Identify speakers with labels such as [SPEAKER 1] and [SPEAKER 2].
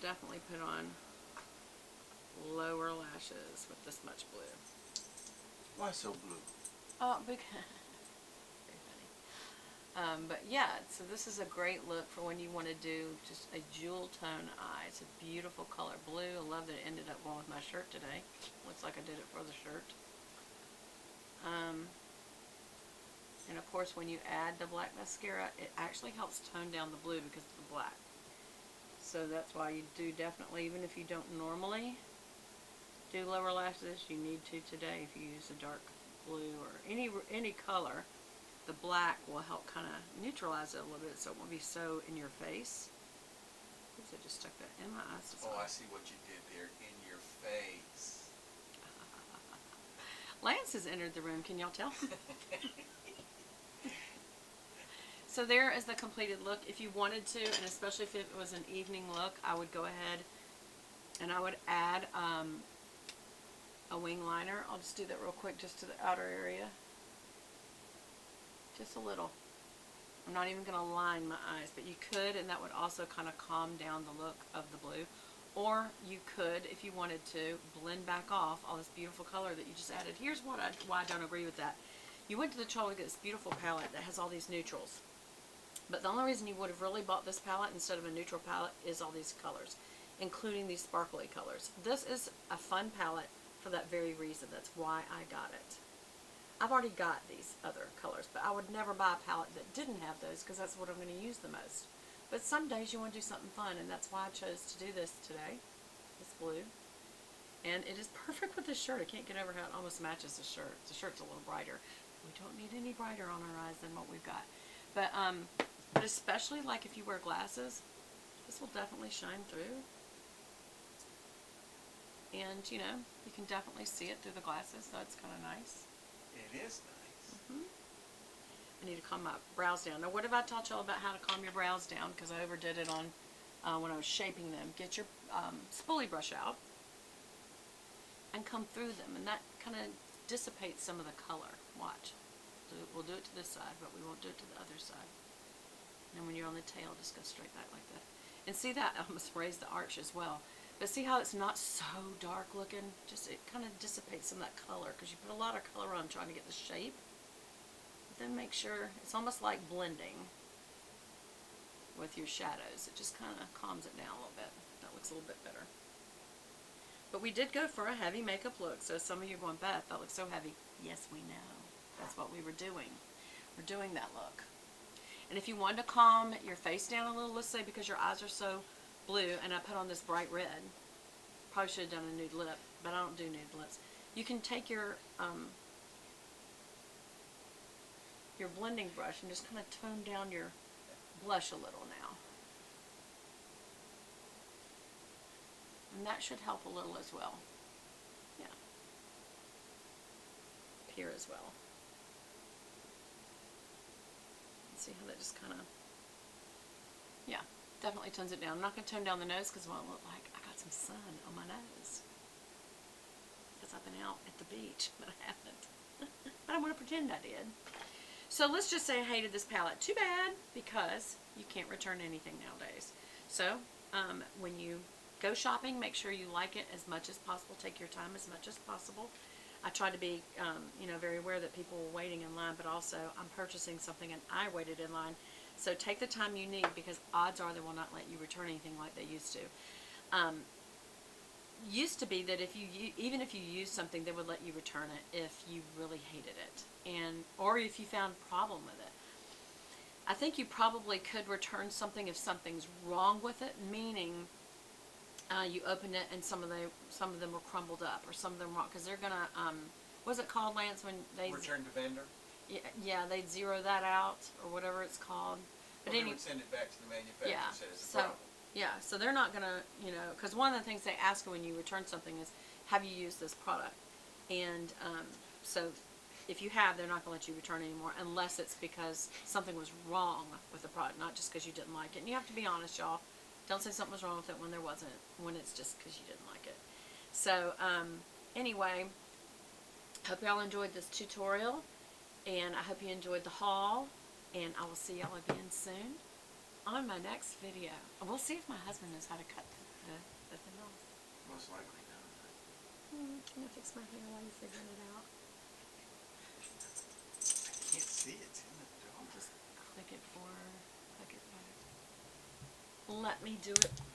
[SPEAKER 1] definitely put on lower lashes with this much blue.
[SPEAKER 2] Why so blue?
[SPEAKER 1] Oh, because very funny. But yeah, so this is a great look for when you want to do just a jewel tone eye. It's a beautiful color, blue. I love that it ended up going with my shirt today. Looks like I did it for the shirt. And of course, when you add the black mascara, it actually helps tone down the blue because of the black. So that's why you do definitely, even if you don't normally do lower lashes, you need to today if you use a dark blue or any color. The black will help kind of neutralize it a little bit so it won't be so in your face. Oops, I just stuck that in my eyes.
[SPEAKER 2] Oh, I see what you did there. In your face.
[SPEAKER 1] Lance has entered the room. Can y'all tell? So there is the completed look. If you wanted to, and especially if it was an evening look, I would go ahead and I would add a wing liner. I'll just do that real quick just to the outer area. Just a little. I'm not even going to line my eyes, but you could, and that would also kind of calm down the look of the blue. Or you could, if you wanted to, blend back off all this beautiful color that you just added. Here's why I don't agree with that. You went to the trouble to get this beautiful palette that has all these neutrals. But the only reason you would have really bought this palette instead of a neutral palette is all these colors, including these sparkly colors. This is a fun palette for that very reason. That's why I got it. I've already got these other colors, but I would never buy a palette that didn't have those because that's what I'm going to use the most. But some days you want to do something fun, and that's why I chose to do this today, this blue. And it is perfect with this shirt. I can't get over how it almost matches the shirt. The shirt's a little brighter. We don't need any brighter on our eyes than what we've got. But especially like if you wear glasses, this will definitely shine through. And, you know, you can definitely see it through the glasses, so it's kind of nice.
[SPEAKER 2] It is nice.
[SPEAKER 1] I need to calm my brows down. Now, what have I taught y'all about how to calm your brows down? Because I overdid it on when I was shaping them. Get your spoolie brush out and come through them, and that kind of dissipates some of the color. Watch. We'll do it to this side, but we won't do it to the other side. And then when you're on the tail, just go straight back like that. And see that? I almost raised the arch as well. But see how it's not so dark looking? Just it kind of dissipates some of that color because you put a lot of color on trying to get the shape. But then make sure it's almost like blending with your shadows. It just kind of calms it down a little bit. That looks a little bit better. But we did go for a heavy makeup look. So some of you are going, Beth, that looks so heavy. Yes, we know. That's what we were doing. We're doing that look. And if you wanted to calm your face down a little, let's say because your eyes are so blue and I put on this bright red, probably should have done a nude lip, but I don't do nude lips. You can take your blending brush and just kind of tone down your blush a little now. And that should help a little as well. Yeah. Here as well. See how that just kind of, yeah, definitely tones it down. I'm not going to tone down the nose because it won't look like I got some sun on my nose. Because I've been out at the beach, but I haven't. But I want to pretend I did. So let's just say I hated this palette. Too bad, because you can't return anything nowadays. So when you go shopping, make sure you like it as much as possible. Take your time as much as possible. I try to be, you know, very aware that people were waiting in line, but also I'm purchasing something and I waited in line. So take the time you need because odds are they will not let you return anything like they used to. Used to be that if you even if you used something, they would let you return it if you really hated it, or if you found a problem with it. I think you probably could return something if something's wrong with it, meaning you open it and some of them were crumbled up, or some of them wrong, because they're gonna what's it called, Lance, when they
[SPEAKER 2] return to vendor?
[SPEAKER 1] Yeah, they'd zero that out or whatever it's called.
[SPEAKER 2] But they would send it back to the manufacturer.
[SPEAKER 1] Yeah,
[SPEAKER 2] and say it's a problem.
[SPEAKER 1] Yeah, so they're not gonna, you know, because one of the things they ask you when you return something is, have you used this product? And so if you have, they're not gonna let you return anymore unless it's because something was wrong with the product, not just because you didn't like it. And you have to be honest, y'all. Don't say something was wrong with it when there wasn't, when it's just because you didn't like it. So anyway, hope y'all enjoyed this tutorial, and I hope you enjoyed the haul, and I will see y'all again soon on my next video. We'll see if my husband knows how to cut Nothing else.
[SPEAKER 3] Most likely not.
[SPEAKER 1] I'm gonna fix my hair while you're figuring it out.
[SPEAKER 2] I can't see it. It's in the dark.
[SPEAKER 1] Just click it back. Let me do it